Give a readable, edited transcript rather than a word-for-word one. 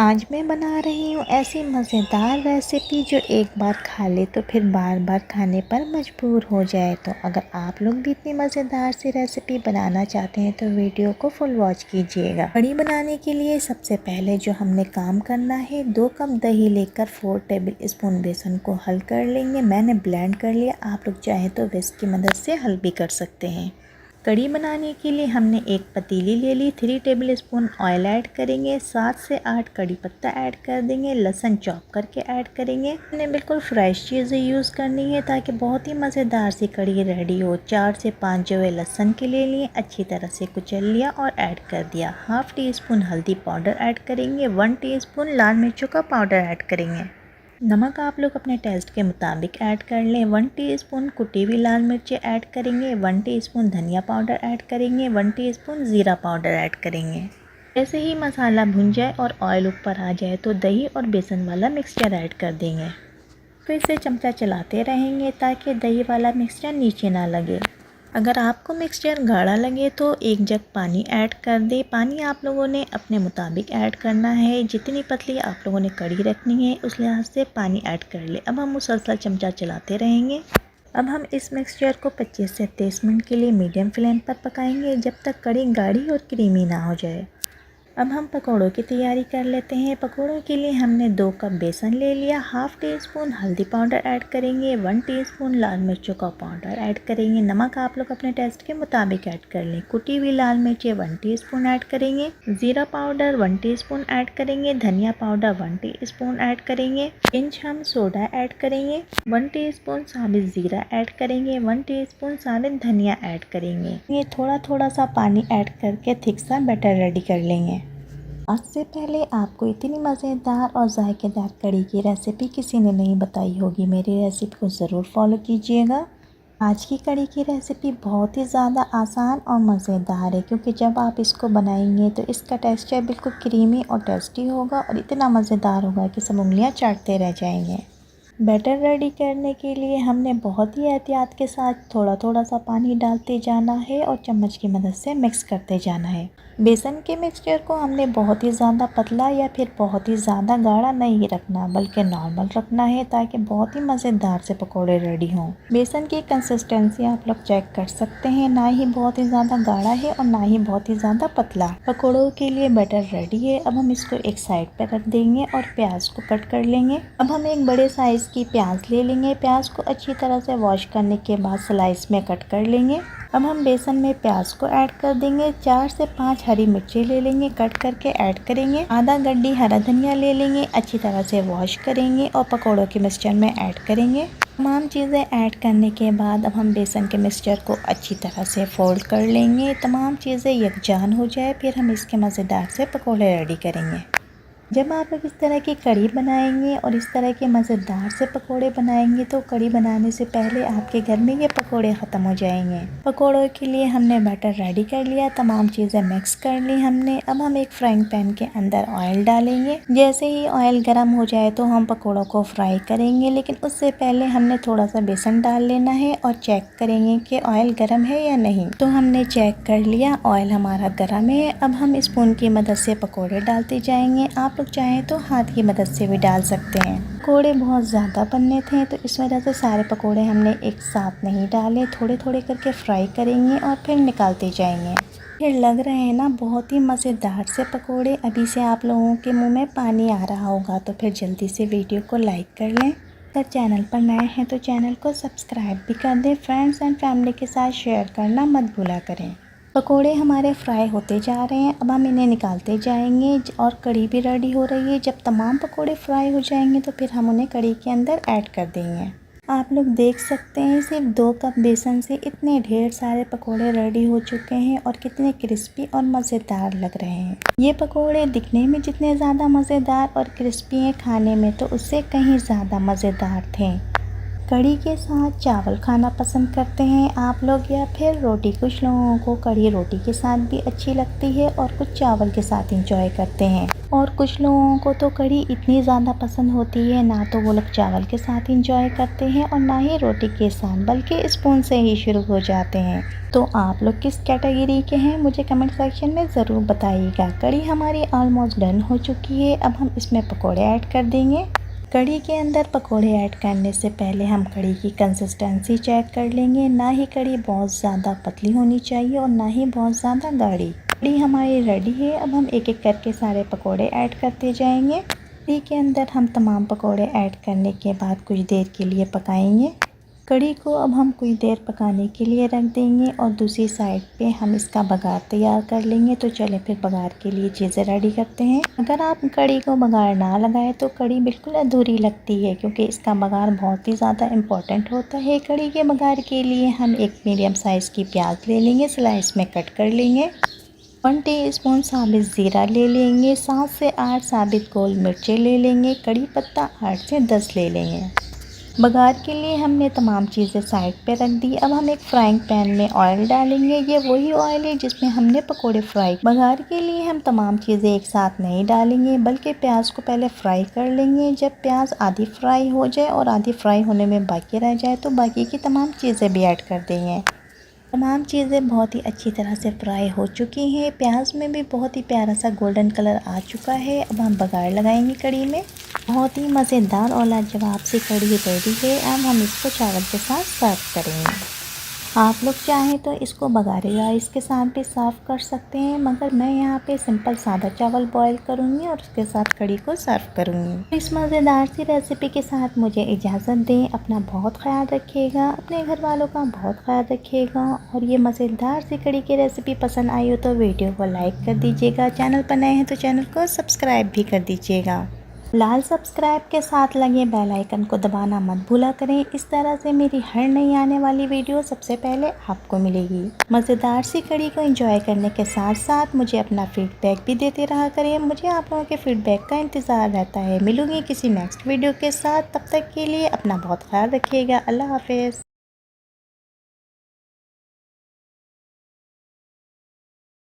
आज मैं बना रही हूँ ऐसी मज़ेदार रेसिपी जो एक बार खा ले तो फिर बार बार खाने पर मजबूर हो जाए। तो अगर आप लोग भी इतनी मज़ेदार सी रेसिपी बनाना चाहते हैं तो वीडियो को फुल वॉच कीजिएगा। कढ़ी बनाने के लिए सबसे पहले जो हमने काम करना है, 2 कप दही लेकर 4 टेबल स्पून बेसन को हल कर लेंगे। मैंने ब्लेंड कर लिया, आप लोग चाहें तो विस्क की मदद से हल भी कर सकते हैं। कढ़ी बनाने के लिए हमने एक पतीली ले ली, 3 टेबल स्पून ऑयल ऐड करेंगे, 7 से 8 कड़ी पत्ता ऐड कर देंगे, लहसुन चॉप करके ऐड करेंगे। हमने बिल्कुल फ्रेश चीज़ें यूज़ करनी है ताकि बहुत ही मज़ेदार सी कढ़ी रेडी हो। 4 से 5 जो है लहसुन के ले लिए, अच्छी तरह से कुचल लिया और ऐड कर दिया। हाफ टी स्पून हल्दी पाउडर ऐड करेंगे, 1 टीस्पून लाल मिर्चों का पाउडर ऐड करेंगे। नमक आप लोग अपने टेस्ट के मुताबिक ऐड कर लें। 1 टीस्पून कुटी हुई लाल मिर्चें ऐड करेंगे, 1 टीस्पून धनिया पाउडर ऐड करेंगे, 1 टीस्पून ज़ीरा पाउडर ऐड करेंगे। जैसे ही मसाला भुन जाए और ऑयल ऊपर आ जाए तो दही और बेसन वाला मिक्सचर ऐड कर देंगे। फिर इसे चमचा चलाते रहेंगे ताकि दही वाला मिक्सचर नीचे ना लगे। अगर आपको मिक्सचर गाढ़ा लगे तो 1 जग पानी ऐड कर दे। पानी आप लोगों ने अपने मुताबिक ऐड करना है, जितनी पतली आप लोगों ने कढ़ी रखनी है उस लिहाज से पानी ऐड कर ले। अब हम मुसलसल चमचा चलाते रहेंगे। अब हम इस मिक्सचर को 25 से 30 मिनट के लिए मीडियम फ्लेम पर पकाएंगे, जब तक कढ़ी गाढ़ी और क्रीमी ना हो जाए। अब हम पकौड़ों की तैयारी कर लेते हैं। पकौड़ों के लिए हमने 2 कप बेसन ले लिया, हाफ टी स्पून हल्दी पाउडर ऐड करेंगे, 1 टीस्पून लाल मिर्चों का पाउडर ऐड करेंगे। नमक आप लोग अपने टेस्ट के मुताबिक ऐड कर लें। कुटी हुई लाल मिर्चें 1 टीस्पून ऐड करेंगे, ज़ीरा पाउडर 1 टीस्पून ऐड करेंगे, धनिया पाउडर 1 टीस्पून ऐड करेंगे, इंच हम सोडा ऐड करेंगे, 1 टीस्पून साबित ज़ीरा ऐड करेंगे, 1 टीस्पून साबित धनिया ऐड करेंगे। ये थोड़ा थोड़ा सा पानी ऐड करके थिक सा बैटर रेडी कर लेंगे। आज से पहले आपको इतनी मज़ेदार और जायकेदार कढ़ी की रेसिपी किसी ने नहीं बताई होगी। मेरी रेसिपी को ज़रूर फॉलो कीजिएगा। आज की कढ़ी की रेसिपी बहुत ही ज़्यादा आसान और मज़ेदार है, क्योंकि जब आप इसको बनाएंगे तो इसका टेक्सचर बिल्कुल क्रीमी और टेस्टी होगा और इतना मज़ेदार होगा कि सब उंगलियां चाटते रह जाएंगे। बैटर रेडी करने के लिए हमने बहुत ही एहतियात के साथ थोड़ा थोड़ा सा पानी डालते जाना है और चम्मच की मदद से मिक्स करते जाना है। बेसन के मिक्सचर को हमने बहुत ही ज़्यादा पतला या फिर बहुत ही ज़्यादा गाढ़ा नहीं रखना, बल्कि नॉर्मल रखना है ताकि बहुत ही मज़ेदार से पकोड़े रेडी हों। बेसन की कंसिस्टेंसी आप लोग चेक कर सकते हैं, ना ही बहुत ही ज़्यादा गाढ़ा है और ना ही बहुत ही ज़्यादा पतला। पकोड़ों के लिए बैटर रेडी है। अब हम इसको एक साइड पर रख देंगे और प्याज को कट कर लेंगे। अब हम एक बड़े साइज़ की प्याज ले लेंगे। प्याज को अच्छी तरह से वॉश करने के बाद स्लाइस में कट कर लेंगे। अब हम बेसन में प्याज को ऐड कर देंगे। 4 से 5 हरी मिर्ची ले लेंगे, कट करके ऐड करेंगे। आधा गड्डी हरा धनिया ले लेंगे, अच्छी तरह से वॉश करेंगे और पकौड़ों के मिक्सचर में ऐड करेंगे। तमाम चीज़ें ऐड करने के बाद अब हम बेसन के मिक्सचर को अच्छी तरह से फोल्ड कर लेंगे। तमाम चीज़ें यकजान हो जाए फिर हम इसके मज़ेदार से पकौड़े रेडी करेंगे। जब आप लोग इस तरह की कढ़ी बनाएंगे और इस तरह के मज़ेदार से पकोड़े बनाएंगे तो कढ़ी बनाने से पहले आपके घर में ये पकोड़े ख़त्म हो जाएंगे। पकोड़ों के लिए हमने बैटर रेडी कर लिया, तमाम चीज़ें मिक्स कर ली हमने। अब हम एक फ्राइंग पैन के अंदर ऑयल डालेंगे। जैसे ही ऑयल गर्म हो जाए तो हम पकोड़ों को फ्राई करेंगे, लेकिन उससे पहले हमने थोड़ा सा बेसन डाल लेना है और चेक करेंगे कि ऑयल गर्म है या नहीं। तो हमने चेक कर लिया, ऑयल हमारा गर्म है। अब हम स्पून की मदद से पकोड़े डालते जाएंगे। आप लोग चाहें तो हाथ की मदद से भी डाल सकते हैं। पकोड़े बहुत ज़्यादा बनने थे तो इस वजह से सारे पकोड़े हमने एक साथ नहीं डाले, थोड़े थोड़े करके फ्राई करेंगे और फिर निकालते जाएंगे। ये लग रहे हैं ना बहुत ही मज़ेदार से पकोड़े। अभी से आप लोगों के मुंह में पानी आ रहा होगा, तो फिर जल्दी से वीडियो को लाइक कर लें। अगर चैनल पर नए हैं तो चैनल को सब्सक्राइब भी कर दें। फ्रेंड्स एंड फैमिली के साथ शेयर करना मत भूला करें। पकोड़े हमारे फ्राई होते जा रहे हैं। अब हम इन्हें निकालते जाएंगे और कढ़ी भी रेडी हो रही है। जब तमाम पकोड़े फ्राई हो जाएंगे तो फिर हम उन्हें कढ़ी के अंदर ऐड कर देंगे। आप लोग देख सकते हैं सिर्फ 2 कप बेसन से इतने ढेर सारे पकोड़े रेडी हो चुके हैं और कितने क्रिस्पी और मज़ेदार लग रहे हैं। ये पकोड़े दिखने में जितने ज़्यादा मज़ेदार और क्रिस्पी हैं, खाने में तो उससे कहीं ज़्यादा मज़ेदार थे। कढ़ी के साथ चावल खाना पसंद करते हैं आप लोग या फिर रोटी? कुछ लोगों को कढ़ी रोटी के साथ भी अच्छी लगती है और कुछ चावल के साथ इंजॉय करते हैं। और कुछ लोगों को तो कढ़ी इतनी ज़्यादा पसंद होती है, ना तो वो लोग चावल के साथ इंजॉय करते हैं और ना ही रोटी के साथ, बल्कि स्पून से ही शुरू हो जाते हैं। तो आप लोग किस कैटेगरी के हैं, मुझे कमेंट सेक्शन में ज़रूर बताइएगा। कढ़ी हमारी ऑलमोस्ट डन हो चुकी है। अब हम इसमें पकोड़े ऐड कर देंगे। कढ़ी के अंदर पकोड़े ऐड करने से पहले हम कढ़ी की कंसिस्टेंसी चेक कर लेंगे। ना ही कढ़ी बहुत ज़्यादा पतली होनी चाहिए और ना ही बहुत ज़्यादा गाढ़ी। कढ़ी हमारी रेडी है। अब हम एक एक करके सारे पकोड़े ऐड करते जाएंगे। कढ़ी के अंदर हम तमाम पकोड़े ऐड करने के बाद कुछ देर के लिए पकाएंगे। कढ़ी को अब हम कुछ देर पकाने के लिए रख देंगे और दूसरी साइड पे हम इसका बघार तैयार कर लेंगे। तो चलें फिर बघार के लिए चीज़ें रेडी करते हैं। अगर आप कढ़ी को बघार ना लगाए तो कढ़ी बिल्कुल अधूरी लगती है, क्योंकि इसका बघार बहुत ही ज़्यादा इम्पोर्टेंट होता है। कढ़ी के बघार के लिए हम एक मीडियम साइज़ की प्याज ले लेंगे, स्लाइस में कट कर लेंगे। 1 टीस्पून साबित ज़ीरा ले लेंगे। 7 से 8 साबित गोल मिर्चें ले लेंगे। कड़ी पत्ता 8 से 10 ले लेंगे। बघार के लिए हमने तमाम चीज़ें साइड पे रख दी। अब हम एक फ्राइंग पैन में ऑयल डालेंगे। ये वही ऑयल है जिसमें हमने पकोड़े फ्राई। बघार के लिए हम तमाम चीज़ें एक साथ नहीं डालेंगे, बल्कि प्याज को पहले फ्राई कर लेंगे। जब प्याज आधी फ्राई हो जाए और आधी फ्राई होने में बाकी रह जाए तो बाकी की तमाम चीज़ें भी ऐड कर देंगे। तमाम चीज़ें बहुत ही अच्छी तरह से फ्राई हो चुकी हैं। प्याज में भी बहुत ही प्यारा सा गोल्डन कलर आ चुका है। अब हम बघार लगाएंगे कढ़ी में। बहुत ही मज़ेदार और लाजवाब सी कढ़ी रेडी है। अब हम इसको चावल के साथ सर्व करेंगे। आप लोग चाहें तो इसको बघारे राइस के साथ भी सर्व कर सकते हैं, मगर मैं यहाँ पे सिंपल सादा चावल बॉईल करूँगी और उसके साथ कढ़ी को सर्व करूँगी। इस मज़ेदार सी रेसिपी के साथ मुझे इजाज़त दें। अपना बहुत ख्याल रखिएगा, अपने घर वालों का बहुत ख्याल रखिएगा। और ये मज़ेदार सी कढ़ी की रेसिपी पसंद आई हो तो वीडियो को लाइक कर दीजिएगा। चैनल पर नए हैं तो चैनल को सब्सक्राइब भी कर दीजिएगा। लाल सब्सक्राइब के साथ लगे बेल आइकन को दबाना मत भूला करें। इस तरह से मेरी हर नई आने वाली वीडियो सबसे पहले आपको मिलेगी। मज़ेदार सी कढ़ी को एंजॉय करने के साथ साथ मुझे अपना फीडबैक भी देते रहा करें। मुझे आप लोगों के फीडबैक का इंतज़ार रहता है। मिलूंगी किसी नेक्स्ट वीडियो के साथ, तब तक के लिए अपना बहुत ख्याल रखिएगा। अल्लाह हाफिज़।